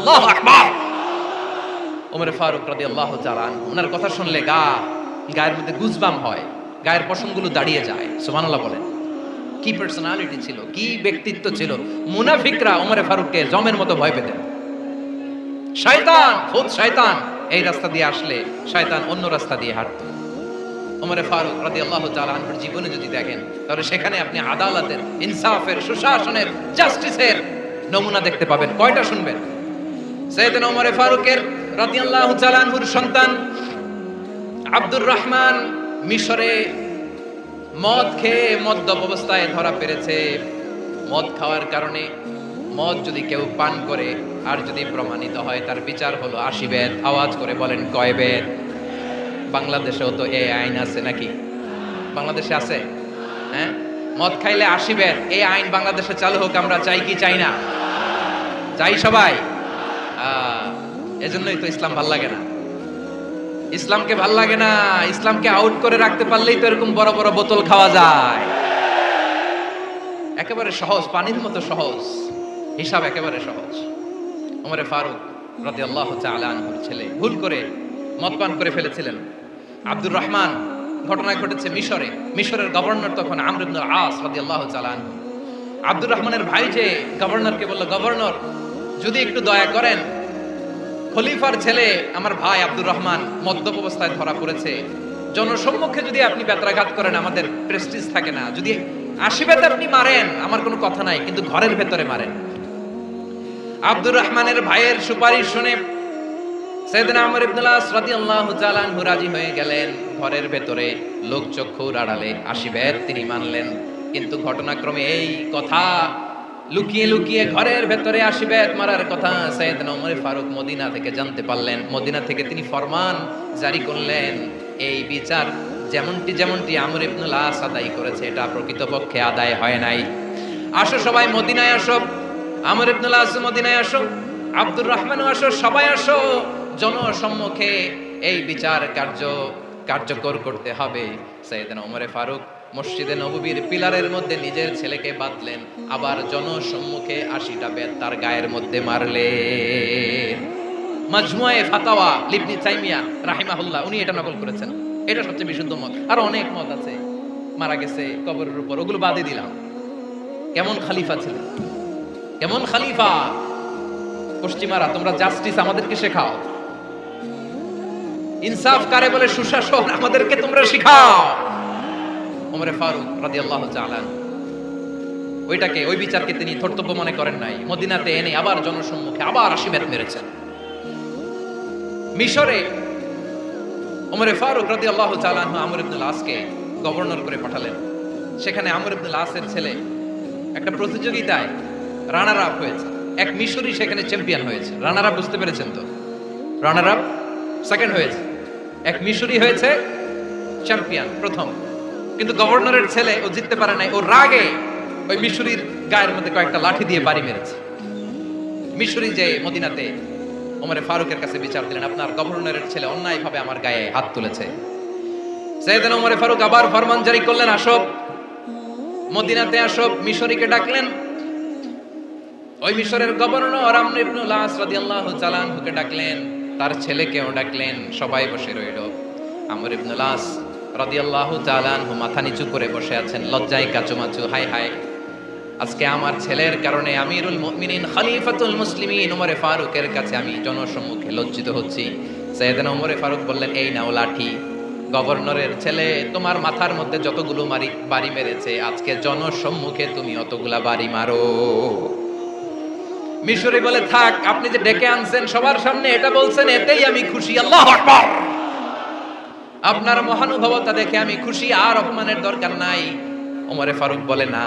আল্লাহু আকবার। ওমর ফারুক রাদিয়াল্লাহু তাআলা আনহু, ওনার কথা শুনলে গায়ের মধ্যে গুজবাম হয়, গায়ের পশমগুলো দাঁড়িয়ে যায়। সুবহানাল্লাহ বলেন। কি পার্সোনালিটি ছিল, কি ব্যক্তিত্ব ছিল। মুনাফিকরা ওমর ফারুককে জমের মতো ভয় পেতেন। শয়তান, খুদ শয়তান এই রাস্তা দিয়ে আসলে শয়তান অন্য রাস্তা দিয়ে হাঁটতো। ওমর ফারুক রাদিয়াল্লাহু তাআলা আনহুর জীবনে যদি দেখেন, তাহলে সেখানে আপনি আদালতের, ইনসাফের, সুশাসনের, জাস্টিসের নমুনা দেখতে পাবেন। কয়টা শুনবেন? সাইয়েদনা ওমর ফারুকের রাদিয়াল্লাহু তাআলা আনহুর সন্তান আব্দুর রহমান মিশরে মদ খেয়ে মদ্যপ অবস্থায় ধরা পড়েছে। মদ খাওয়ার কারণে, মদ যদি কেউ পান করে আর যদি প্রমাণিত হয়, তার বিচার হলো 80 বেত। আওয়াজ করে বলেন কয় বেত? বাংলাদেশেও তো এই আইন আছে নাকি? বাংলাদেশে আছে? হ্যাঁ, মদ খাইলে 80 বেত। এই আইন বাংলাদেশে চালু হোক, আমরা চাই কি চাই না? চাই সবাই। এজন্যই তো ইসলাম ভাল লাগে না। ইসলামকে ভাল লাগে না। ইসলামকে আউট করে রাখতে পারলেই তো এরকম বড় বড় বোতল খাওয়া যায়। একেবারে সহজ, পানির মতো সহজ, হিসাব একেবারে সহজ। ওমর ফারুক রাদিয়াল্লাহু তাআলা আনহুর ছেলে ভুল করে মদ পান করে ফেলেছিলেন। আব্দুর রহমান, ঘটনা ঘটেছে মিশরে। মিশরের গভর্নর তখন আমর ইবনে আস রাদিয়াল্লাহু তাআলা আনহু। আব্দুর রহমানের ভাই যে গভর্নরকে বলল, গভর্নর যদি একটু দয়া করেন, খলিফার ছেলে আমার ভাই আব্দুর রহমান মদ্যপ অবস্থায় ধরা পড়েছে, জনসম্মুখে যদি আপনি বেত্রাঘাত করেন আমাদের প্রেস্টিজ থাকে না। যদি 80 বেত আপনি মারেন আমার কোনো কথা নাই, কিন্তু ঘরের ভেতরে মারেন। আব্দুর রহমানের ভাইয়ের সুপারিশ শুনে সাইয়েদনা আমর ইবনে আস রাদিয়াল্লাহু তাআলা আনহু রাজি হয়ে গেলেন। ঘরের ভেতরে লোকচক্ষুর আড়ালে 80 বেত তিনি মানলেন। কিন্তু ঘটনাক্রমে এই কথা লুকিয়ে লুকিয়ে ঘরের ভেতরে 80 বেত মারার কথা সাইয়েদনা ওমর ফারুক মদিনা থেকে জানতে পারলেন। মদিনা থেকে তিনি ফরমান জারি করলেন, এই বিচার যেমনটি আমর ইবনে আস আদায় করেছে, এটা প্রকৃতপক্ষে আদায় হয় নাই। আসো সবাই মদিনায় আসো, আমর ইবনে আস মদিনায় আসো, আব্দুর রহমানও আসো, সবাই আসো, জনসম্মুখে এই বিচার কার্যকর করতে হবে। সাইয়েদনা ওমর ফারুক মসজিদে নববীর পিলারের মধ্যে নিজের ছেলেকে বাঁধলেন, আবার জনসম্মুখে 80টা বেত তার গায়ের মধ্যে মারলেন। মাজমুয়ে ফাতাওয়া ইবনে তাইমিয়া রাহিমাহুল্লাহ উনি এটা নকল করেছেন। এটা সবচেয়ে বিশুদ্ধ মত। আর অনেক মত আছে, মারা গেছে কবরের উপর, ওগুলো বাদে দিলাম। কেমন খলিফা ছিলেন, কেমন খলিফা! পশ্চিমারা তোমরা জাস্টিস আমাদেরকে শেখাও, ইনসাফ কারে বলে সুশাসন আমাদেরকে তোমরা শিখাও। ওমর ফারুক রাদিয়াল্লাহু তাআলা ওই বিচারকে তিনি ধর্তব্য মনে করেন নাই। মদিনাতে এনে আবার জনসম্মুখে আবার 80 বেত মেরেছেন। মিশরে ওমর ফারুক রাদিয়াল্লাহু তাআলা আমর ইবনে আসকে গভর্নর করে পাঠালেন। সেখানে আমর ইবনে আসের ছেলে একটা প্রতিযোগিতায় রানার আপ হয়েছে। এক মিশরি সেখানে চ্যাম্পিয়ন হয়েছে। রানার আপ বুঝতে পেরেছেন তো? রানার আপ সেকেন্ড হয়েছে, এক মিশরি হয়েছে চ্যাম্পিয়ন প্রথম। কিন্তু গভর্নরের ছেলে ও জিততে পারে নাই। ও রাগে ওই মিশরির গায়ের মধ্যে কয়েকটা লাঠি দিয়ে বাড়ি মেরেছে। মিশরি যে মদিনাতে ওমর ফারুকের কাছে বিচার দিলেন, আপনার গভর্নরের ছেলে অন্যায়ভাবে আমার গায়ে হাত তুলেছে। সাইয়েদনা ওমর ফারুক আবার ফরমান জারি করলেন, আসো মদিনাতে আসো। মিশরীকে ডাকলেন। ওই মিশরের গভর্নর আমর ইবনে আস রাদিয়াল্লাহু তাআলা আনহুকে ডাকলেন, তার ছেলেকেও ডাকলেন। সবাই বসে রইল। আমর ইবনে আস রাদিয়াল্লাহু তাআলা আনহু মাথা নিচু করে বসে আছেন, লজ্জায় কাচুমাচু। হায় হায়, আজকে আমার ছেলের কারণে আমিরুল মুমিনিন খলিফাতুল মুসলিমিন ওমর ফারুকের কাছে আমি জনসম্মুখে লজ্জিত হচ্ছি। সাইয়েদনা ওমর ফারুক বললেন, এই নাও লাঠি। গভর্নরের ছেলে তোমার মাথার মধ্যে যতগুলো বাড়ি মেরেছে, আজকে জনসম্মুখে তুমি অতগুলা বাড়ি মারো। মিশরি বলে, থাক, আপনি যে ডেকে আনছেন সবার সামনে এটা বলছেন, এতেই আমি খুশি। আল্লাহু আকবার! আপনার মহানুভবতা দেখে আমি খুশি, আর অপমানের দরকার নাই। ওমর ফারুক বলে, না,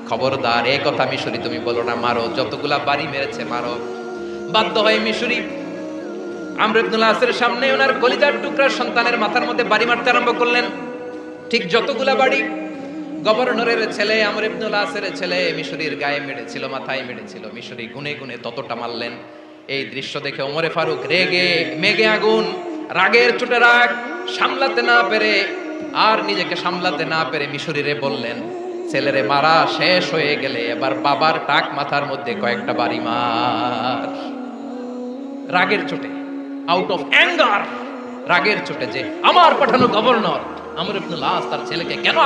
খবরদার, এই কথা মিশরি তুমি বলো না, মারো, যতগুলা বাড়ি মেরেছে মারো। বাধ্য হয়ে মিশরি আমর ইবনে আসের সামনে ওনার কলিজার টুকরা সন্তানের মাথার মধ্যে বাড়ি মারতে আরম্ভ করলেন। ঠিক যতগুলা বাড়ি গভর্নরের ছেলে আমর ইবনে আসের ছেলে মিশরির গায়ে মেরেছিল, মাথায় মেরেছিল, মিশরি গুনে গুনে ততটা মারলেন। এই দৃশ্য দেখে ওমর ফারুক রেগে মেগে আগুন, রাগের চোটে রাগ সামলাতে না পেরে, আর নিজেকে সামলাতে না পেরে মিশরিরে বললেন, ছেলেরে মারা শেষ হয়ে গেলে এবার বাবার টাক মাথার মধ্যে কয়েকটা বাড়ি মার। রাগের চোটে, আউট অফ অ্যাঙ্গার, রাগের চোটে, যে আমার পাঠানো গভর্নর আমর ইবনুল আস তার ছেলেকে কেন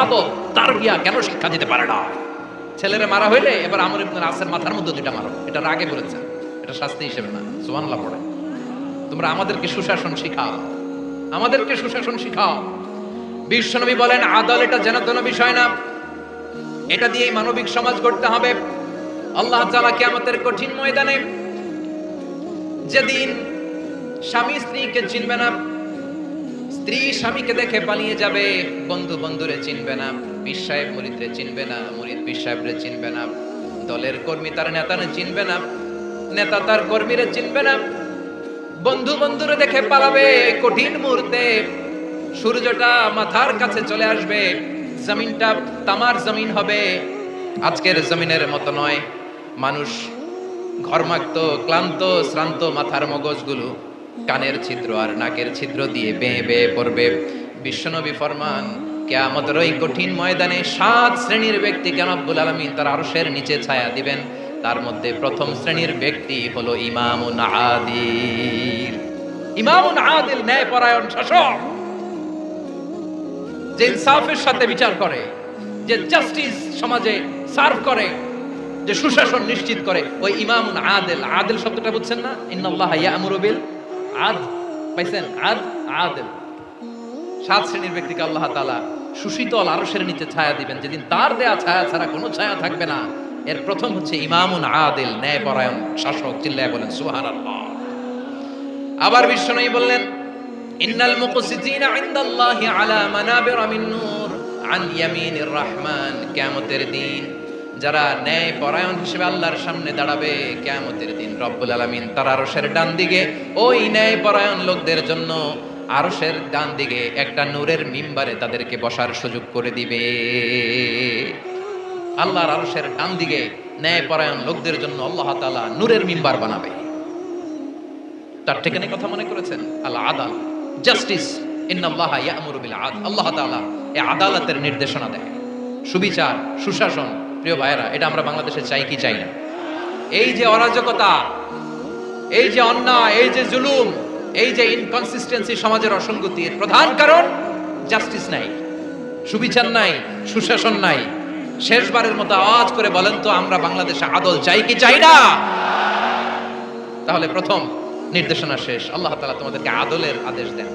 তার গিয়া কেন শিক্ষা দিতে পারে না। ছেলেরে মারা হইলে এবার আমর ইবনুল আসের মাথার মধ্যে দুইটা মারো, এটা রাগে বলেছেন, এটা শাস্তি হিসেবে না। সুবহানাল্লাহ পড়ে। তোমরা আমাদেরকে সুশাসন শিখাও, আমাদেরকে সুশাসন শিখাও। বিশ্বনবী বলেন আদল এটা যেন কোনো বিষয় না, এটা দিয়েই মানবিক সমাজ গড়তে হবে। আল্লাহ তাআলা কিয়ামতের কঠিন ময়দানে যেদিন স্বামী স্ত্রীকে চিনবে না, স্ত্রী স্বামীকে দেখে পালিয়ে যাবে, বন্ধু বন্ধুরে চিনবে না, পীর সাহেব মুরিদরে চিনবে না, মুরিদ পীর সাহেবরে চিনবে না, দলের কর্মী তার নেতারে চিনবে না, নেতা তার কর্মীরে চিনবে না, বন্ধু বন্ধুরে দেখে পালাবে। কঠিন মুহূর্তে সূর্যটা মাথার কাছে চলে আসবে, জমিনটা তামার জমিন হবে, আজকের জমিনের মতো নয়। মানুষ ঘর্মাক্ত, ক্লান্ত, শ্রান্ত মাথার মগজগুলো কানের ছিদ্র আর নাকের ছিদ্র দিয়ে বেয়ে বেয়ে পড়বে। বিশ্বনবী ফরমান কিয়ামতের ওই কঠিন ময়দানে 7 শ্রেণীর ব্যক্তিকে রব্বুল আলামিন তার আরশের নিচে ছায়া দিবেন। তার মধ্যে প্রথম শ্রেণীর ব্যক্তি হলো ইমামুন আদিল। ইমামুন আদিল, ন্যায়পরায়ণ শাসক, যে ইনসাফের সাথে বিচার করে, যে জাস্টিস সমাজে সার্ভ করে, যে সুশাসন নিশ্চিত করে, ওই ইমামুন আদিল। আদিল শব্দটা বুঝছেন না? ইন্নাল্লাহা ইয়া'মুরু বিল আদল, পাইছেন? আদিল। 7 শ্রেণীর ব্যক্তিকে আল্লাহ তাআলা সুশীতল আরশের নিচে ছায়া দিবেন, যেদিন তার দেয়া ছায়া ছাড়া কোনো ছায়া থাকবে না। এর প্রথম হচ্ছে ইমামুন আদিল, ন্যায়পরায়ণ শাসক। চিল্লায় বলেন সুবহানাল্লাহ। আবার বিশ্বনবী বললেন ইন্নাল মুকসিতিনা ইনদাল্লাহি আলা মানাবিরা মিন নূর আন ইয়ামিনির রহমান। কিয়ামতের দিন যারা ন্যায়পরায়ণ হিসেবে আল্লাহর সামনে দাঁড়াবে, কিয়ামতের দিন রব্বুল আলামিন তার আরশের ডান দিকে ওই ন্যায়পরায়ণ লোকদের জন্য আরশের ডান দিকে একটা নূরের মিম্বারে তাদেরকে বসার সুযোগ করে দিবে। আল্লাহর আরশের ডান দিকে ন্যায়পরায়ণ লোকদের জন্য আল্লাহ তাআলা নূরের মিম্বার বানাবে। তার ঠিকানা কথা মনে করেছেন? আল আদাল, জাস্টিস। ইন্নাল্লাহা ইয়া'মুরু বিল আদল। আল্লাহ তাআলা এই আদালতের নির্দেশনা দেয়, সুবিচার, সুশাসন। প্রিয় ভাইয়েরা, এটা আমরা বাংলাদেশে চাই কি চাই না? এই যে অরাজকতা, এই যে অন্যায়, এই যে জুলুম, এই যে ইনকনসিস্টেন্সি, সমাজের অসঙ্গতি, এর প্রধান কারণ জাস্টিস নাই, সুবিচার নাই, সুশাসন নাই। শেষবারের মতো আওয়াজ করে বলেন তো, আমরা বাংলাদেশে আদল চাই কি চাই না? তাহলে প্রথম নির্দেশনা শেষ। আল্লাহ তাআলা তোমাদেরকে আদলের আদেশ দেন।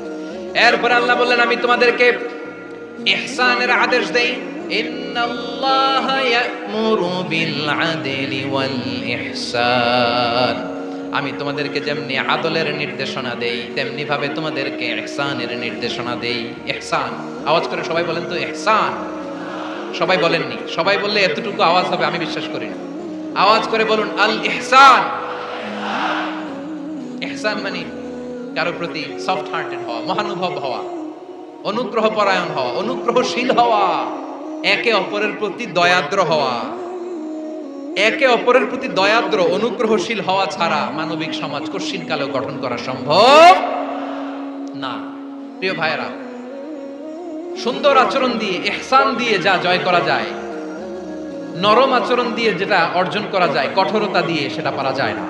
এরপর আল্লাহ বললেন আমি তোমাদেরকে ইহসানের আদেশ দেই। ইন্নাল্লাহা ইয়া'মুরু বিল আদলি ওয়াল ইহসান। আমি তোমাদেরকে যেমনি আদলের নির্দেশনা দেই, তেমনি ভাবে তোমাদেরকে ইহসানের নির্দেশনা দেই। ইহসান, আওয়াজ করে সবাই বলেন তো ইহসান। সবাই বলেননি, সবাই বললে এতটুকু আওয়াজ হবে আমি বিশ্বাস করি না। আওয়াজ করে বলুন আল ইহসান। ইহসান মানে কারো প্রতি সফট হার্টেড হওয়া, মহানুভব হওয়া, অনুগ্রহ পরায়ণ হওয়া, অনুগ্রহশীল হওয়া, একে অপরের প্রতি দয়াদ্র হওয়া। একে অপরের প্রতি দয়াদ্র, অনুগ্রহশীল হওয়া ছাড়া মানবিক সমাজ কঠিন কালেও গঠন করা সম্ভব না। প্রিয় ভাইয়েরা, সুন্দর আচরণ দিয়ে, ইহসান দিয়ে যা জয় করা যায়, নরম আচরণ দিয়ে যেটা অর্জন করা যায়, কঠোরতা দিয়ে সেটা পারা যায় না।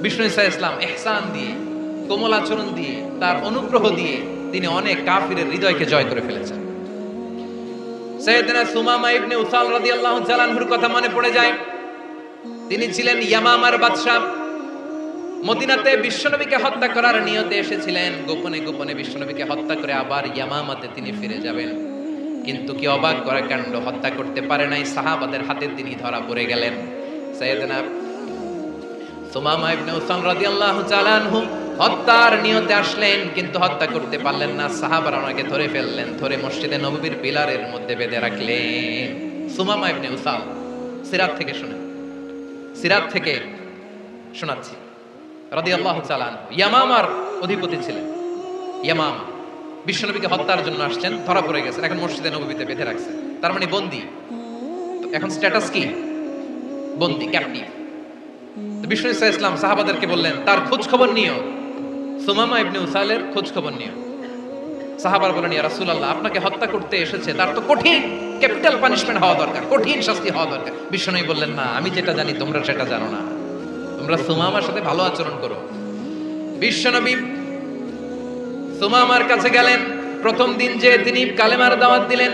বিষ্ণু ঈসা ইসলাম ইহসান দিয়ে, কোমল আচরণ দিয়ে, তার অনুগ্রহ দিয়ে তিনি অনেক কাফিরের হৃদয়কে জয় করে ফেলেছেন। সাইয়েদনা সুমামা ইবনে উসাল রাদিয়াল্লাহু তাআলা আনহুর কথা মনে পড়ে যায়। তিনি ছিলেন ইয়ামামার বাদশা। মদিনাতে বিশ্বনবীকে হত্যা করার নিয়তে এসেছিলেন। গোপনে গোপনে বিশ্বনবীকে হত্যা করে আবার ইয়ামামাতে তিনি ফিরে যাবেন। কিন্তু কি অবাক করা কাণ্ড, হত্যা করতে পারে নাই, সাহাবাদের হাতে তিনি ধরা পড়ে গেলেন। সাইয়েদনা সুমামা ইবনে উসাল রাদিয়াল্লাহু তাআলা আনহু হত্যার নিয়তে আসলেন, কিন্তু হত্যা করতে পারলেন না। সাহাবারা ওনাকে ধরে ফেললেন, ধরে মসজিদে নববীর পিলারের মধ্যে বেঁধে রাখলেন। সুমামা ইবনে উসাল, সিরাত থেকে শুনেন, সিরাত থেকে শোনাচ্ছি, রাদিয়াল্লাহু তাআলা আনহু ইয়ামামার অধিপতি ছিলেন। ইয়ামামা বিশ্বনবীকে হত্যার জন্য আসছেন, ধরা পড়ে গেছেন, এখন মসজিদে নববীতে বেঁধে রাখছে, তার মানে বন্দী। এখন স্ট্যাটাস কি? বন্দী, ক্যাপটিভ। বিষ্ণু ঈসা ইসলাম সাহাবাদেরকে বললেন তার খোঁজ খবর নিও, সুমামা ইবনে উসালের খোঁজ খবর নিও। সাহাবার বলেন ইয়া রাসূলুল্লাহ, আপনাকে হত্যা করতে এসেছে, তার তো কঠিন ক্যাপিটাল পানিশমেন্ট হওয়া দরকার, কঠিন শাস্তি হওয়া দরকার। বিষ্ণু বললেন না, আমি যেটা জানি তোমরা সেটা জানো না। তোমরা সুমামার সাথে ভালো আচরণ করো। বিশ্বনবী সুমামার কাছে গেলেন। প্রথম দিন যে তিনি কালেমার দাওয়াত দিলেন,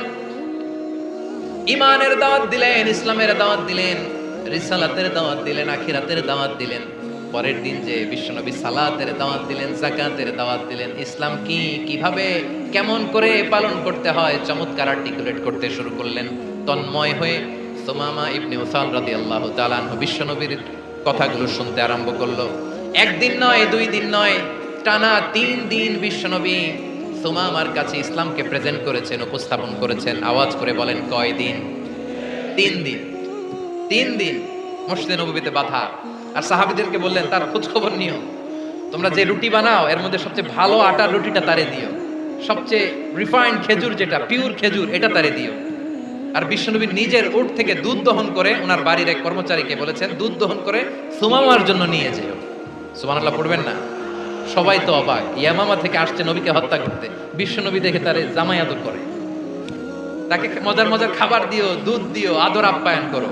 ইমানের দাওয়াত দিলেন, ইসলামের দাওয়াত দিলেন, রিসালাতের দাওয়াত দিলেন, আখিরাতের দাওয়াত দিলেন। পরের দিন যে বিশ্বনবী সালাতের দাওয়াত দিলেন, যাকাতের দাওয়াত দিলেন, ইসলাম কি, কিভাবে, কেমন করে পালন করতে হয় চমৎকার আর্টিকুলেট করতে শুরু করলেন। তন্ময় হয়ে সুমামা ইবনে উসাল রাদিয়াল্লাহু তাআলা আনহু বিশ্বনবীর কথাগুলো শুনতে আরম্ভ করলো। একদিন নয়, 2 দিন নয়, টানা 3 দিন বিশ্বনবী সুমামার কাছে ইসলামকে প্রেজেন্ট করেছেন, উপস্থাপন করেছেন। আওয়াজ করে বলেন, কয় দিন? 3 দিন। 3 দিন মসজিদে নববীতে বাধা। আর সাহাবীদেরকে বললেন, তার খোঁজ খবর নিও, তোমরা যে রুটি বানাও এর মধ্যে সবচেয়ে ভালো আটার রুটিটা তারে দিও, সবচেয়ে রিফাইন্ড খেজুর যেটা পিওর খেজুর এটা তারে দিও। আর বিশ্বনবী নিজের উট থেকে দুধ দহন করে ওনার বাড়ির এক কর্মচারীকে বলেছেন, দুধ দহন করে সুমামার জন্য নিয়ে যেও। সুবহানাল্লাহ পড়বেন না? সবাই তো অবাক, ইয়ামামা থেকে আসছে নবীকে হত্যা করতে, বিশ্বনবী দেখে তারে জামাই আদর করে, তাকে মজার মজার খাবার দিও, দুধ দিও, আদর আপ্যায়ন করো।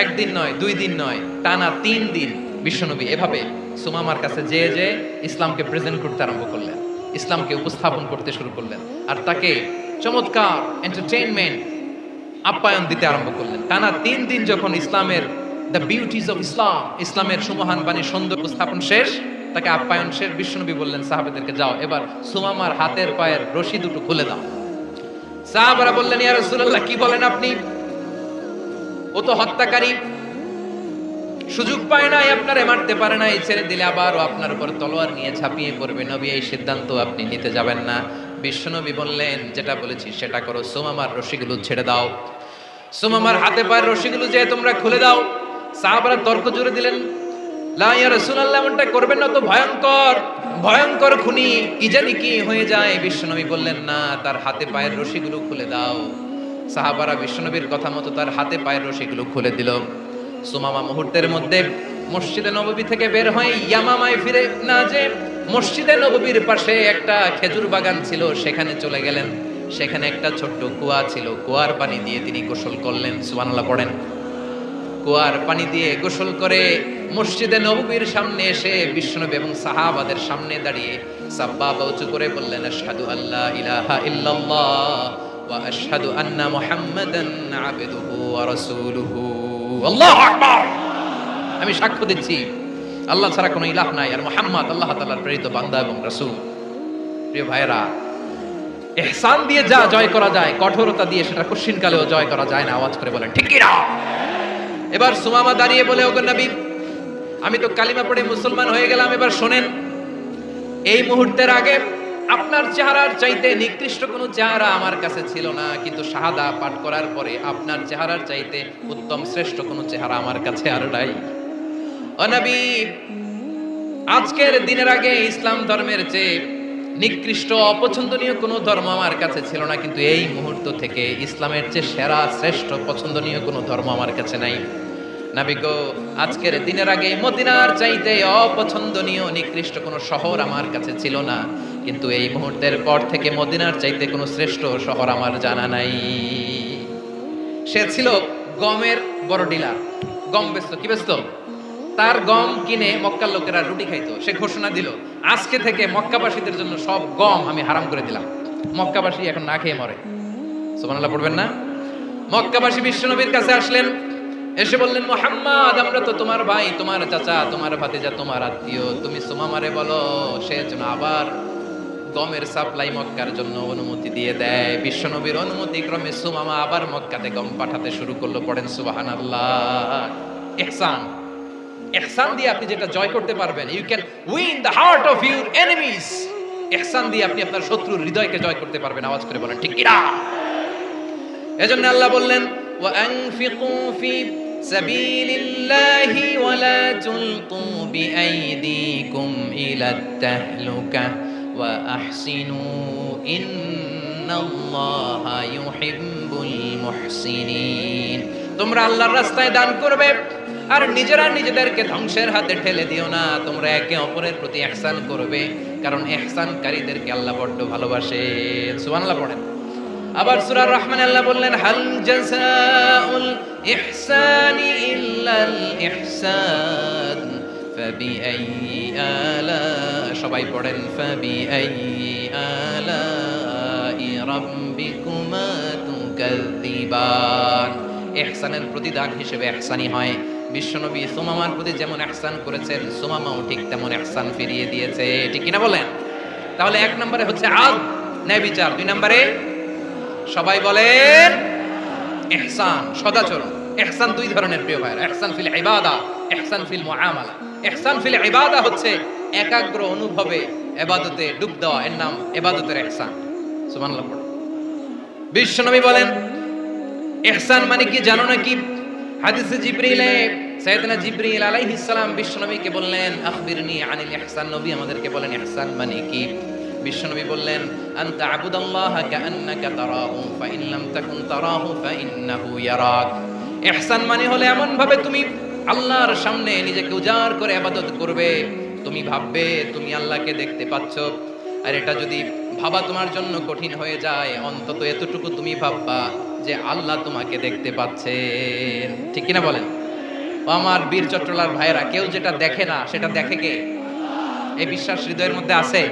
একদিন নয়, 2 দিন নয়, টানা 3 দিন বিশ্বনবী এভাবে সুমামার কাছে যে ইসলামকে প্রেজেন্ট করতে আরম্ভ করলেন, ইসলামকে উপস্থাপন করতে শুরু করলেন, আর তাকে চমৎকার এন্টারটেইনমেন্ট আপ্যায়ন দিতে আরম্ভ করলেন। টানা 3 দিন যখন ইসলামের দ্য বিউটিজ অফ ইসলাম, ইসলামের সুমহান বাণী সুন্দর উপস্থাপন শেষ, তাকে আপ্যায়ন শেষ, বিশ্বনবী বললেন সাহাবাদেরকে, যাও এবার সুমামার হাতের পায়ের রশি দুটো খুলে দাও। সাহাবারা বললেন, ইয়া রাসূলুল্লাহ, কি বলেন আপনি? ও তো হত্যাকারী, সুযোগ পায় নাই, আপনারে মারতে পারে নাই, ছেড়ে দিলে আবারও আপনার উপর তলোয়ার নিয়ে ঝাঁপিয়ে পড়বে। নবী, এই সিদ্ধান্ত আপনি নিতে যাবেন না। বিশ্বনবী বললেন, যেটা বলেছি সেটা করো, সুমামার রশিগুলো ছেড়ে দাও, সুমামার হাতে পায়ের রশিগুলো যে তোমরা খুলে দাও। সাহাবারা তর্ক জুড়ে দিলেন, লা ইয়া রাসূলুল্লাহ, এমনটা করবেন না, তো ভয়ঙ্কর ভয়ঙ্কর খুনি, কি জানি কি হয়ে যায়। বিশ্বনবী বললেন, না, তার হাতে পায়ের রশিগুলো খুলে দাও। সাহাবারা বিশ্বনবীর কথা মতো তার হাতে পায়ের রশিগুলো খুলে দিল। সুমামা মুহূর্তের মধ্যে মসজিদে নববী থেকে বের হয়ে ইয়ামামায় ফিরে না যে মসজিদে নববীর পাশে একটা খেজুর বাগান ছিল সেখানে চলে গেলেন। সেখানে একটা ছোট্ট কুয়া ছিল, কুয়ার পানি দিয়ে তিনি গোসল করলেন। সুবহানাল্লাহ পড়েন। কুয়ার পানি দিয়ে গোসল করে মসজিদে নববীর সামনে এসে বিশ্বনবী এবং সাহাবাদের সামনে দাঁড়িয়ে সাব্বাবা উঁচু করে বললেন, আশহাদু আল্লা ইলাহা ইল্লাল্লাহ ওয়া আশহাদু আন্না মুহাম্মাদান আবদুহু ওয়া রাসূলুহু। আল্লাহু আকবার। আমি সাক্ষ্য দিচ্ছি আল্লাহ ছাড়া কোনো ইলাহ নাই, আর মুহাম্মদ আল্লাহ তাআলার প্রেরিত বান্দা এবং রাসূল। প্রিয় ভাইরা, ইহসান দিয়ে যা জয় করা যায়, কঠোরতা দিয়ে সেটা কঠিনকালেও জয় করা যায় না। আওয়াজ করে বলেন, ঠিক কি না? এবার সুমামা দাঁড়িয়ে বলে, ওগো নবী, আমি তো কালিমা পড়ে মুসলমান হয়ে গেলাম, এবার শোনেন, এই মুহূর্তের আগে আপনার চেহারার চাইতে নিকৃষ্ট কোনো চেহারা আমার কাছে ছিল না, কিন্তু শাহাদা পাঠ করার পরে আপনার চেহারার চাইতে উত্তম শ্রেষ্ঠ কোনো চেহারা আমার কাছে আর নাই। ও নবী, আজকের দিনের আগে ইসলাম ধর্মের চেয়ে নিকৃষ্ট অপছন্দনীয় কোনো ধর্ম আমার কাছে ছিল না, কিন্তু এই মুহূর্ত থেকে ইসলামের চেয়ে সেরা শ্রেষ্ঠ পছন্দনীয় কোনো ধর্ম আমার কাছে নাই। নবী গো, আজকের দিনের আগে মদিনার চাইতে অপছন্দনীয় নিকৃষ্ট কোনো শহর আমার কাছে ছিল না, কিন্তু এই মুহূর্তের পর থেকে মদিনার চাইতে কোনো শ্রেষ্ঠ শহর আমার জানা নাই। সে ছিল গমের বড় ডিলার, গম বেচতো। কি বেচতো? তার গম কিনে মক্কার লোকেরা রুটি খাইতো। সে ঘোষণা দিল, আজকে থেকে মক্কাবাসীদের জন্য সব গম আমি হারাম করে দিলাম, মক্কাবাসী এখন না খেয়ে মরে। সুবহানাল্লাহ পড়বেন না? মক্কাবাসী বিশ্বনবীর কাছে আসলেন, এসে বললেন, মুহাম্মদ, আমরা তো তোমার ভাই, তোমার চাচা, তোমার ভাতিজা, তোমার আত্মীয়, তুমি সুমামারে বলো সে যেন আবার গমের সাপ্লাই মক্কার জন্য অনুমতি দিয়ে দেয়। বিশ্বনবীর অনুমতি ক্রমে সুমামা আবার মক্কাতে গম পাঠাতে শুরু করলো। পড়েন সুবহানাল্লাহ। ইহসান, ইহসান দিয়ে আপনি যেটা জয় করতে পারবেন, you can win the heart of your enemies. ইহসান দিয়ে আপনি আপনার শত্রুর হৃদয়কে জয় করতে পারবেন। আওয়াজ করে বলেন, ঠিক কি না? এজন্য আল্লাহ বললেন, ওয়া আনফিকু ফি সাবিলিল্লাহি ওয়া লা তুলকু বিআইদিকুম ইলাত তাহলুকা ওয়া আহসিনু ইন্নাল্লাহা ইউহিব্বুল মুহসিনিন। তোমরা আল্লাহর রাস্তায় দান করবে আর নিজেরা নিজেদেরকে ধ্বংসের হাতে ঠেলে দিও না। তোমরা একে অপরের প্রতি ইহসান করবে, কারণ ইহসানকারীদেরকে আল্লাহ বড্ড ভালোবাসেন। সুবহানাল্লাহ পড়েন। আবার সূরা রহমান আল্লাহ বললেন, হাল জাযাউল ইহসানি ইল্লাল ইহসান। ফাবিআইয়ি আলা, সবাই পড়েন ফাবিআইয়ি আলাই রাব্বিকুমা তুকাযযিবান। ইহসানের প্রতিদান হিসেবে ইহসানি হয়। বিশ্বনবী সুমামার প্রতি যেমন ইহসান করেছেন, সুমামাও ঠিক তেমন ইহসান ফিরিয়ে দিয়েছে। ঠিক কিনা বলেন? তাহলে এক নম্বরে হচ্ছে আদ, ন্যায় বিচার। দুই নম্বরে সবাই বলেন ইহসান, সদাচরণ। ইহসান দুই ধরনের প্রিয় ভাইরা, ইহসান ফিল ইবাদা, ইহসান ফিল মুআমালা। ইহসান ফিল ইবাদা হচ্ছে একাগ্র অনুভবে ইবাদতে ডুব দেওয়া, এর নাম ইবাদতের ইহসান। সুবহানাল্লাহ পড়ো। বিশ্বনবী বলেন ইহসান মানে কি জানো নাকি? হাদিসে জিবরিলে সাইয়েদনা জিবরিল আলাইহিস সালাম বিশ্বনবীকে বললেন আখবিরনি আনিল ইহসান। নবী আমাদেরকে বলেন ইহসান মানে কি? বিশ্বনবী বললেন আনতা আবুদাল্লাহা কাআন্নাকা তারাহু ফাইন লাম তাকুন তারাহু ফাইন্নাহু ইয়ারাক। ইহসান মানে হলো এমন ভাবে তুমি আল্লাহর সামনে নিজেকে উজাড় করে ইবাদত করবে, তুমি ভাববে তুমি আল্লাহকে দেখতে পাচ্ছ। আর এটা যদি ভাবা তোমার জন্য কঠিন হয়ে যায়, অন্তত এতটুকু তুমি ভাববা যে আল্লাহ তোমাকে দেখতে পাচ্ছেন। ঠিক কিনা বলেন? ও আমার বীর চট্টলার ভাইরা, কেউ যেটা দেখে না সেটা দেখে কে? এই বিশ্বাস হৃদয়ের মধ্যে আছে?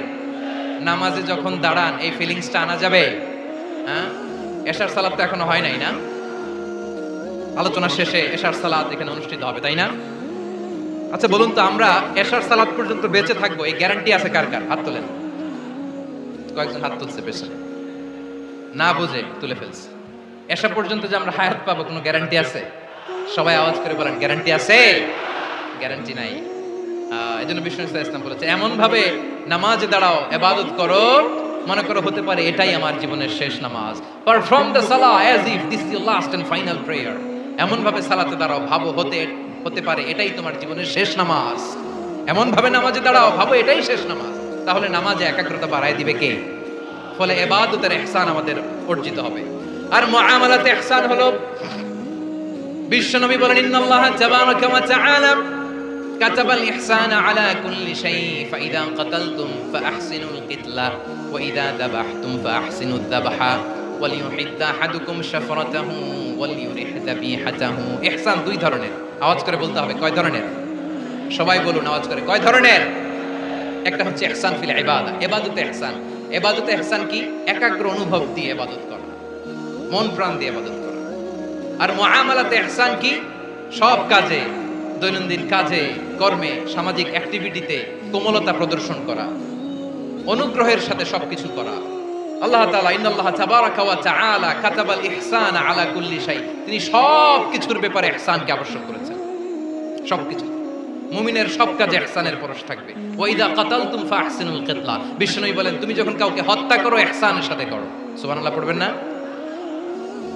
নামাজে যখন দাঁড়ান এই ফিলিংসটা আনা যাবে? হ্যাঁ, এশার সালাত তো এখনো হয় নাই না? আলোচনা শেষে এশার সালাত এখানে অনুষ্ঠিত হবে, তাই না? আচ্ছা বলুন তো, আমরা এশার সালাত পর্যন্ত বেঁচে থাকবো এই গ্যারান্টি আছে কার কার? হাত তোলেন। কয়েকজন হাত তুলছে পেছনে, না বুঝে তুলে ফেলছে। এশা পর্যন্ত যে আমরা হায়াত পাবো কোনো গ্যারান্টি আছে? সবাই আওয়াজ করে বলেন গ্যারান্টি আছে? গ্যারান্টি নাই। এজন্য বিষ্ণু ইসলাম বলেছে এমন ভাবে নামাজে দাঁড়াও, ইবাদত করো, মনে করো হতে পারে এটাই আমার জীবনের শেষ নামাজ। Perform the salah as if this is your last and final prayer. এমন ভাবে সালাতে দাঁড়াও, ভাবো হতে পারে এটাই তোমার জীবনের শেষ নামাজ। এমন ভাবে নামাজে দাঁড়াও, ভাবো এটাই শেষ নামাজ। তাহলে নামাজে একাগ্রতা বাড়ায় দিবে কে? ফলে ইবাদতের ইহসান আমাদের অর্জিত হবে। আর মুআমালাতে ইহসান হলো, বিশ্বনবী বলেন ইন্নাল্লাহা তাবারাকা ওয়া তাআলা কাতাবাল ইহসানা আলা কুল্লি শাই ফাইদা কাতালতুম ফাআহসিনুল কিতলা ওয়া ইযা যাবাহতুম ফাআহসিনুদ যাবহা ওয়ালিয়ুহিদ্দা আহাদুকুম শাফরাতাহু ওয়ালিয়ুরিহ যাবিহাতাহু। ইহসান দুই ধরনের। আওয়াজ করে বলতে হবে কয় ধরনের? সবাই বলুন আওয়াজ করে, কয় ধরনের? একটা হচ্ছে ইহসান ফিল ইবাদা, ইবাদতে ইহসান। ইবাদতে ইহসান কি? একাগ্র অনুভব দিয়ে ইবাদত করা, মন প্রাণ দিয়ে ইবাদত করা। আর মুআমালাতে ইহসান কি? সব কাজে, দৈনন্দিন কাজে, কর্মে, সামাজিক অ্যাক্টিভিটিতে কোমলতা প্রদর্শন করা, অনুগ্রহের সাথে সবকিছু করা। আল্লাহ তাআলা ইন্নাল্লাহা তাবারাকা ওয়া তাআলা কাতাবাল ইহসানা আলা কুল্লি শাই, তিনি সব কিছুর ব্যাপারে ইহসানকে আবশ্যক করেছেন। সবকিছু, মুমিনের সব কাজে ইহসানের পরশ থাকবে। ওয়া ইযা কাতালতুম ফাআহসিনুল কিতলা, বিষ্ণু বলেন তুমি যখন কাউকে হত্যা করো ইহসানের সাথে করো। সুবহানাল্লাহ পড়বেন না?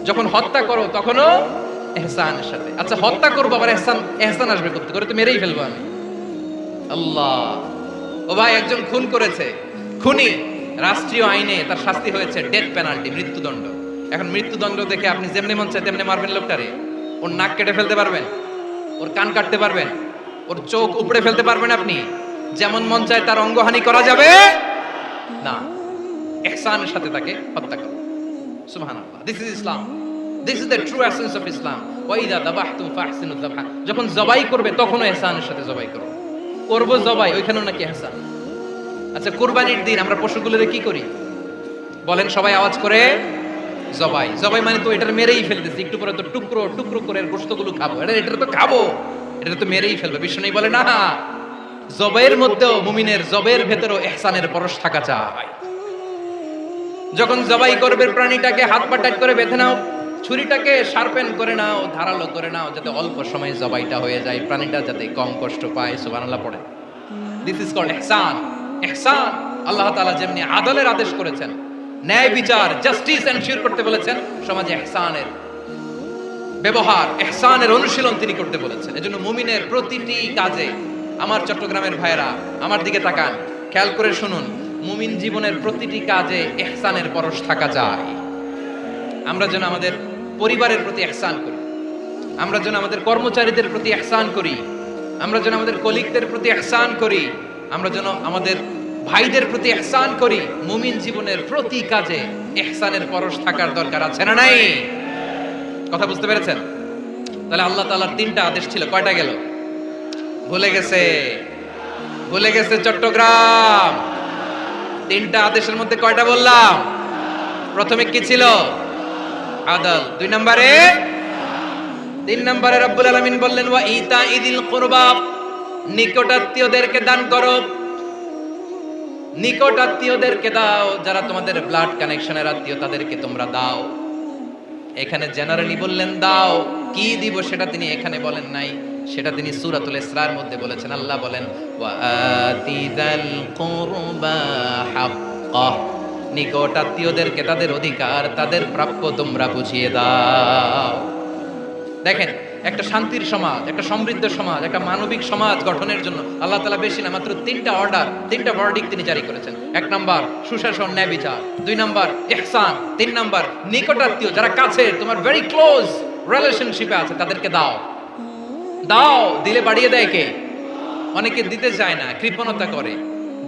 যখন হত্যা করো তখনও ইহসানের সাথে। আচ্ছা হত্যা করবো আবার ইহসান আসবে করতে করে তো মেরেই ফেলবো আমি। আল্লাহ, ও ভাই একজন খুন করেছে, খুনি, রাষ্ট্রীয় আইনে তার শাস্তি হয়েছে ডেথ পেনাল্টি, মৃত্যুদণ্ড। এখন মৃত্যুদণ্ড দেখে আপনি যেমনি মন চায় তেমনি মারবেন লোকটারে? ওর নাক কেটে ফেলতে পারবেন? ওর কান কাটতে পারবেন? ওর চোখ উপড়ে ফেলতে পারবেন আপনি? যেমন মন চায় তার অঙ্গহানি করা যাবে না। ইহসানের সাথে তাকে হত্যা করো। সুবহানাল্লাহ, this is Islam, this is the true essence of Islam. ওয়া ইযা যাবাহতুম ফাহসিনুদ যাবহা, যখন জবাই করবে তখনও ইহসানের সাথে জবাই করো। করব জবাই, ওইখানেও নাকি ইহসান। আচ্ছা কুরবানির দিন আমরা পশুগুলোরে কি করি বলেন সবাই আওয়াজ করে? জবাই। জবাই মানে তো এটার মেরেই ফেলতেছি, একটু পরে তো টুকরো টুকরো করে গোশতগুলো খাবো, এটা তো খাবো, এটা তো মেরেই ফেলবে। বিষ্ণু বলে না, জবাইয়ের মধ্যেও মুমিনের জবের ভেতরেও ইহসানের পরশ থাকা চাই। যখন জবাই করবে প্রাণীটাকে হাত পা টাইট করে বেঁধে নাও, ছুরিটাকে শার্পেন করে নাও, ধারালো করে নাও, যাতে অল্প সময়ে জবাইটা হয়ে যায়, প্রাণীটা যাতে কম কষ্ট পায়। সুবহানাল্লাহ পড়ে। দিস ইজ কল্ড ইহসান। ইহসান আল্লাহ তাআলা যেমনি আদলের আদেশ করেছেন, ন্যায় বিচার, জাস্টিস এনশিওর করতে বলেছেন, সমাজে ইহসানের ব্যবহার, ইহসানের অনুশীলন তিনি করতে বলেছেন। এজন্য মুমিনের প্রতিটি কাজে, আমার চট্টগ্রামের ভাইরা আমার দিকে তাকান, খেয়াল করে শুনুন, মুমিন জীবনের প্রতিটি কাজে ইহসানের পরশ থাকা যায়। আমরা যেন আমাদের পরিবারের প্রতি ইহসান করি, আমরা যেন আমাদের কর্মচারীদের প্রতি ইহসান করি, আমরা যেন আমাদের কলিগদের প্রতি ইহসান করি, আমরা যেন আমাদের ভাইদের প্রতি ইহসান করি। মুমিন জীবনের প্রতি কাজে ইহসানের পরশ থাকার দরকার আছে না নাই? কথা বুঝতে পেরেছেন? তাহলে আল্লাহ তাআলার তিনটা আদেশ ছিল, কয়টা গেল? ভুলে গেছে, ভুলে গেছে চট্টগ্রাম। তিনটা আদেশের মধ্যে কয়টা বললাম? প্রথমে কি ছিল? আদল। দুই নম্বরে, তিন নম্বরে রব্বুল আলামিন বললেন ওয়া ইতা ইদিল কুরবা, নিকটাত্মীয়দেরকে দান করো। নিকটাত্মীয়দেরকে দাও, যারা তোমাদের ব্লাড কানেকশনের আত্মীয় তাদেরকে তোমরা দাও। এখানে জেনারেলি বললেন দাও, কি দিব সেটা তিনি এখানে বলেন নাই, সেটা তিনি সূরাতুল ইসরার মধ্যে বলেছেন। আল্লাহ বলেন ওয়া আতিদাল কুরবা হাক্কা, নিকটাত্মীয়দেরকে তাদের অধিকার, তাদের প্রাপ্য তোমরা বুঝিয়ে দাও। দেখেন, একটা শান্তির সমাজ, একটা সমৃদ্ধ সমাজ, একটা মানবিক সমাজ গঠনের জন্য আল্লাহ তাআলা বেশি না, মাত্র তিনটা অর্ডার, তিনটা ভার্ডিক্ট তিনি জারি করেছেন। এক নাম্বার সুশাসন, ন্যায় বিচার। দুই নাম্বার ইহসান। তিন নাম্বার নিকটাত্মীয়, যারা কাছের, তোমার ভেরি ক্লোজ রিলেশনশিপে আছে, তাদেরকে দাও। দাও, দিলে বাড়িয়ে দেয় কে? অনেকে দিতে চায় না, কৃপণতা করে।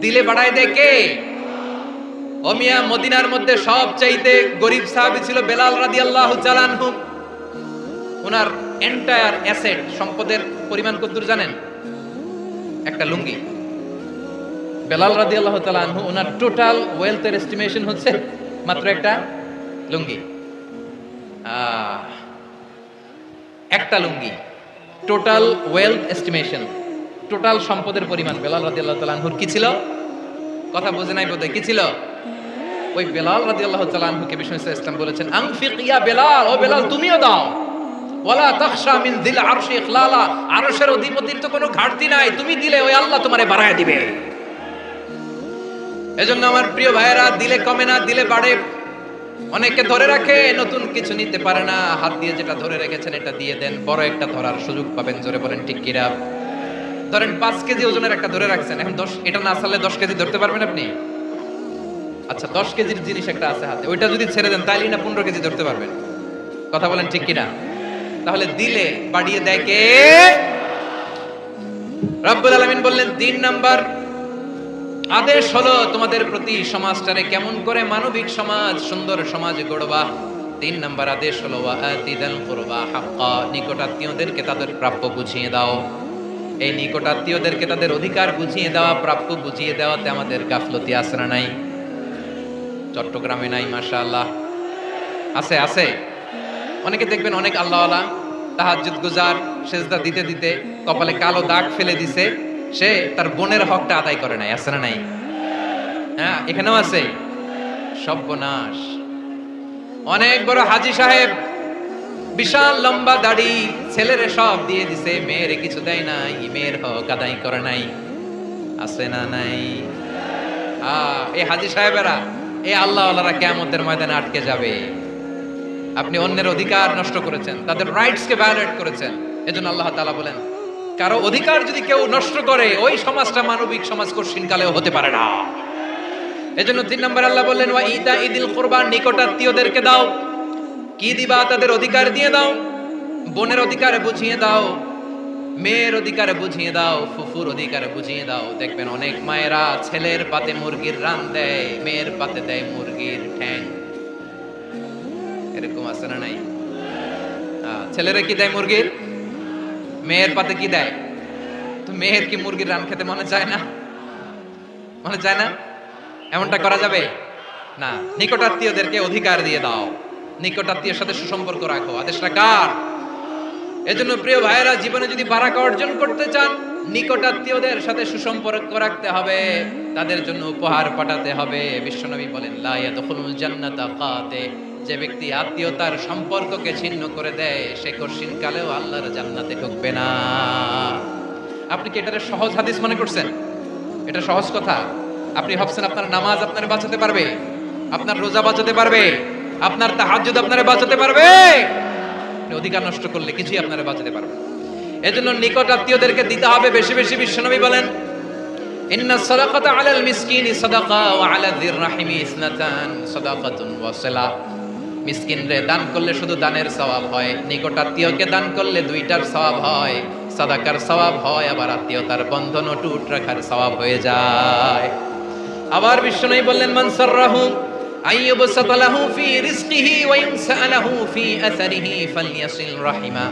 দিলে বাড়ায় দেয় কে? ও মিয়া, মদিনার মধ্যে সবচাইতে গরিব সাহাবী ছিল বেলাল রাদিয়াল্লাহু তাআলা আনহু। ওনার এন্টায়ার অ্যাসেট, সম্পদের পরিমাণ কতদূর জানেন? একটা লুঙ্গি। বেলাল রাদিয়াল্লাহু তাআলা আনহু, ওনার টোটাল ওয়েলথের এস্টিমেশন হচ্ছে মাত্র একটা লুঙ্গি। একটা লুঙ্গি, টোটাল ওয়েলথ এস্টিমেশন, টোটাল সম্পদের পরিমাণ বেলাল রাদিয়াল্লাহু তাআলা আনহুর কি ছিল? কথা বুঝে নাই বোধহয়। কি ছিল? ওই বেলাল রাদিয়াল্লাহু তাআলা আনহুকে বিষ্ণু ইসলাম বলেছেন আনফিক ইয়া বেলাল, ও বেলাল তুমিও দাও। ওয়ালা তাখশা মিন যিল আরশি ইখলালা, আরশের অধিপতির তো কোনো ঘাটতি নাই, তুমি দিলে ওই আল্লাহ তোমারে বাড়ায় দিবে। এজন্য আমার প্রিয় ভাইয়েরা, দিলে কমে না, দিলে বাড়ে। অনেকে ধরে রাখে, নতুন কিছু নিতে পারে না, হাত দিয়ে যেটা ধরে রেখেছেন এটা দিয়ে দেন, বড় একটা ধরার সুযোগ পাবেন। জোরে বলেন ঠিক কিনা? ধরেন 5 কেজি ওজনের একটা ধরে রাখছেন, এখন 10, এটা না ছাড়লে 10 কেজি ধরতে পারবেন আপনি? আচ্ছা, 10 কেজির জিনিস একটা আছে হাতে, ওইটা যদি ছেড়ে দেন তাইলে না 15 কেজি ধরতে পারবেন? কথা বলেন ঠিক কিনা? তাহলে দিলে বাড়িয়ে দেয় কে? রব্বুল আলামিন বললেন 3 নাম্বার আদেশ হলো তোমাদের প্রতি সমাজটারে কেমন করে মানবিক সমাজ, সুন্দর সমাজ গড়বা। 3 নাম্বার আদেশ হলো ওয়া আতিদাল কুরবা হাক্কা, নিকটাত্মীয়দেরকে তাদের প্রাপ্য বুঝিয়ে দাও। এই নিকটাত্মীয়দেরকে তাদের অধিকার বুঝিয়ে দেওয়া, প্রাপ্য বুঝিয়ে দেওয়াতে আমাদের গাফলতি আছে না নাই? চট্টগ্রামে নাই? মাশাআল্লাহ আছে, আছে। অনেকে দেখবেন অনেক আল্লাহওয়ালা, তাহাজ্জুদ গুজার, সেজদা দিতে দিতে কপালে কালো দাগ ফেলে দিছে, সে তার বোনের হকটা আদায় করে নাই। আছে না নাই? হ্যাঁ, এখানেও আছে। সর্বনাশ। অনেক বড় হাজী সাহেব, বিশাল লম্বা দাড়ি, ছেলেরে সব দিয়ে দিছে, মেয়েরে কিছু দেয় নাই, মেয়ের হক আদায় করে নাই। আছে না নাই? এই হাজী সাহেবেরা, এই আল্লাহওয়ালারা কিয়ামতের ময়দানে আটকে যাবে। আপনি অন্যের অধিকার নষ্ট করেছেন, তাদের রাইটসকে ভায়োলেট করেছেন। এজন্য আল্লাহ তাআলা বলেন, কারো অধিকার যদি কেউ নষ্ট করে, ওই সমাজটা মানবিক সমাজ কঠিনকালেও হতে পারে না। এজন্য 3 নম্বর আল্লাহ বললেন ওয়া ইতা ইদিল কুরবা, নিকটাত্মীয়দেরকে দাও। কি দিবা? তাদের অধিকার দিয়ে দাও। বোনের অধিকার বুঝিয়ে দাও, মেয়ের অধিকার বুঝিয়ে দাও, ফুফুর অধিকার বুঝিয়ে দাও। দেখবেন অনেক মায়েরা ছেলের পাতে মুরগির রান দেয়, মেয়ের পাতে দেয় মুরগির ঠ্যাং। এরকম আছে না নাই? ছেলেরা কি দেয়? মুরগির। মেয়ের পাতে কি দেয়? তো মেয়ের কি মুরগির রান খেতে মনে চায় না? মনে চায় না? এমনটা করা যাবে না। নিকটাত্মীয়দেরকে অধিকার দিয়ে দাও, নিকটাত্মীয়ের সাথে সুসম্পর্ক রাখো। আদেশটা কার? এজন্য প্রিয় ভাইয়েরা, জীবনে যদি বারাকা অর্জন করতে চান, নিকটাত্মীয়দের সাথে সুসম্পর্ক রাখতে হবে, তাদের জন্য উপহার পাঠাতে হবে। বিশ্বনবী বলেন লা ইয়াদখুলুল জান্নাতা কাতে, যে ব্যক্তি আত্মীয়তার সম্পর্ককে ছিন্ন করে দেয়, সে কঠিনকালেও আল্লাহর জান্নাতে ঢুকবে না। আপনি কি এটারে সহজ হাদিস মনে করছেন? এটা সহজ কথা? আপনি ভাবছেন আপনার নামাজ আপনারে বাঁচাতে পারবে? আপনার রোজা বাঁচাতে পারবে? আপনার তাহাজ্জুদ আপনারে বাঁচাতে পারবে? অধিকার নষ্ট করলে কিছুই আপনারা বাঁচাতে পারবে না। এজন্য নিকট আত্মীয়দেরকে দিতে হবে বেশি বেশি। বিশ্বনবী বলেন ইন্না সাদাকাতা আলাল মিসকিনি সাদাকা ওয়া আলা যির রাহিমি ইসনাতান সাদাকাতুন ওয়া সিলা। মিসকিনরে দান করলে শুধু দানের সওয়াব হয়, নিকট আত্মীয়কে দান করলে দুইটার সওয়াব হয়, সাদাকার সওয়াব হয়, আবার আত্মীয়তার বন্ধন অটুট রাখার সওয়াব হয়ে যায়। আবার বিশ্বনবী বললেন মান সাররাহু আইয়ুবসাতা লাহু ফি রিজকিহি ওয়া ইনসালাহু ফি আসারিহি ফালইয়াসিল রাহিমা।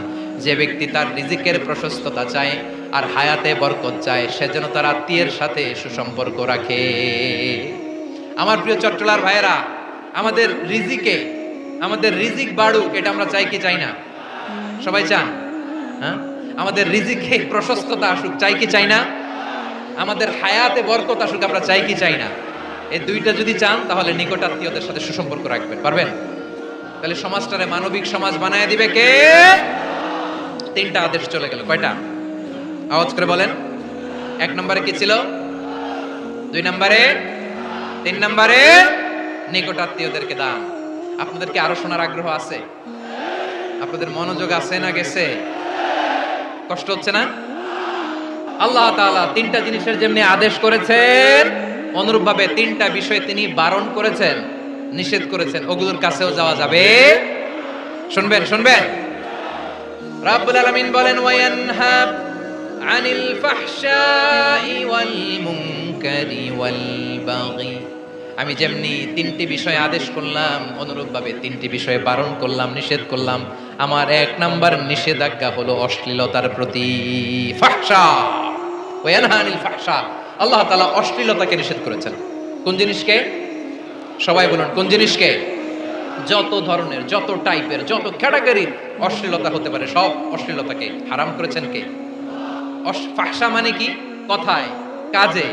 যে ব্যক্তি তার রিজিকের প্রশস্ততা চায় আর হায়াতে বরকত চায়, সে যেন তার আত্মীয়ের সাথে সুসম্পর্ক রাখে। আমার প্রিয় চট্টলার ভাইয়েরা, আমাদের রিজিক বাড়ুক, এটা আমরা চাই কি চাই না? সবাই চান? হ্যাঁ, আমাদের রিজিকে প্রশস্ততা আসুক, চাই কি চাই না? আমাদের হায়াতে বরকত আসুক, আমরা চাই কি চাই না? এই দুইটা যদি চান তাহলে নিকট আত্মীয়দের সাথে সুসম্পর্ক রাখবেন, পারবেন? তাহলে সমাজটারে মানবিক সমাজ বানায় দিবে কে? তিনটা আদেশ চলে গেল। কয়টা? আওয়াজ করে বলেন। 1 নম্বরে কি ছিল? 2 নম্বরে, 3 নম্বরে নিকট আত্মীয়দেরকে দান। আপনাদের কি আরো শোনার আগ্রহ আছে? আপনাদের মনোযোগ আছে না গেছে? কষ্ট হচ্ছে না? আল্লাহ তাআলা তিনটা জিনিসের যেমনি আদেশ করেছেন, অনুরূপভাবে তিনটা বিষয় তিনি বারণ করেছেন, নিষেধ করেছেন। ওগুলোর কাছেও যাওয়া যাবে। শুনবেন শুনবেন। রাব্বুল আলামিন বলেন, ওয়ায়ানহা আনিল ফাহশাই ওয়াল মুনকারি ওয়াল বাগি। আমি যেমনি তিনটি বিষয় আদেশ করলাম, অনুরূপভাবে তিনটি বিষয়ে বারণ করলাম, নিষেধ করলাম। আমার 1 নাম্বার নিষেধাজ্ঞা হলো অশ্লীলতার প্রতি। ফাহশা, ওয়ায়ানহা আনিল ফাহশা, আল্লাহ তাআলা অশ্লীলতাকে নিষেধ করেছেন। কোন জিনিসকে? সবাই বলুন, কোন জিনিসকে? যত ধরনের, যত টাইপের, যত ক্যাটাগরির অশ্লীলতা হতে পারে, সব অশ্লীলতাকে হারাম করেছেন কে? ফাহশা মানে কি? কথায়, কাজে,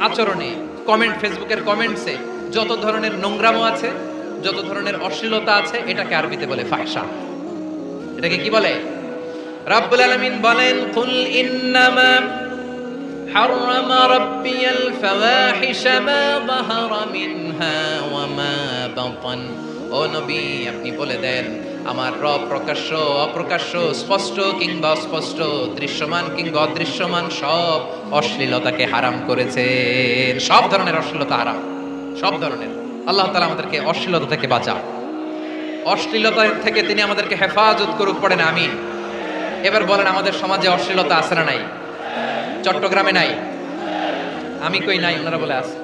আচরণে, কমেন্ট, ফেসবুকের কমেন্টসে যত ধরনের নোংরামো আছে, যত ধরনের অশ্লীলতা আছে, এটাকে আরবিতে বলে ফাহশা। এটাকে কি বলে? রাব্বুল আলামিন বলেন, কুল ইন্নামা হাররামা রাব্বিয়াল ফাওয়াহিশা মা যাহারা মিনহা ওয়া মা বাতান। ও নবী, আপনি বলে দেন, আমার রব প্রকাশ্য, অপ্রকাশ্য, স্পষ্ট কিংবা অস্পষ্ট, দৃশ্যমান কিংবা অদৃশ্যমান সব অশ্লীলতাকে হারাম করেছেন। সব ধরনের অশ্লীলতা হারাম, সব ধরনের। আল্লাহ তাআলা আমাদেরকে অশ্লীলতা থেকে বাঁচান, অশ্লীলতা থেকে তিনি আমাদেরকে হেফাজত করুক, পড়েন আমিন। এবার বলেন, আমাদের সমাজে অশ্লীলতা আছে না নাই? চট্টগ্রামে নাই? আমি কই নাই, ওনারা বলে আছে।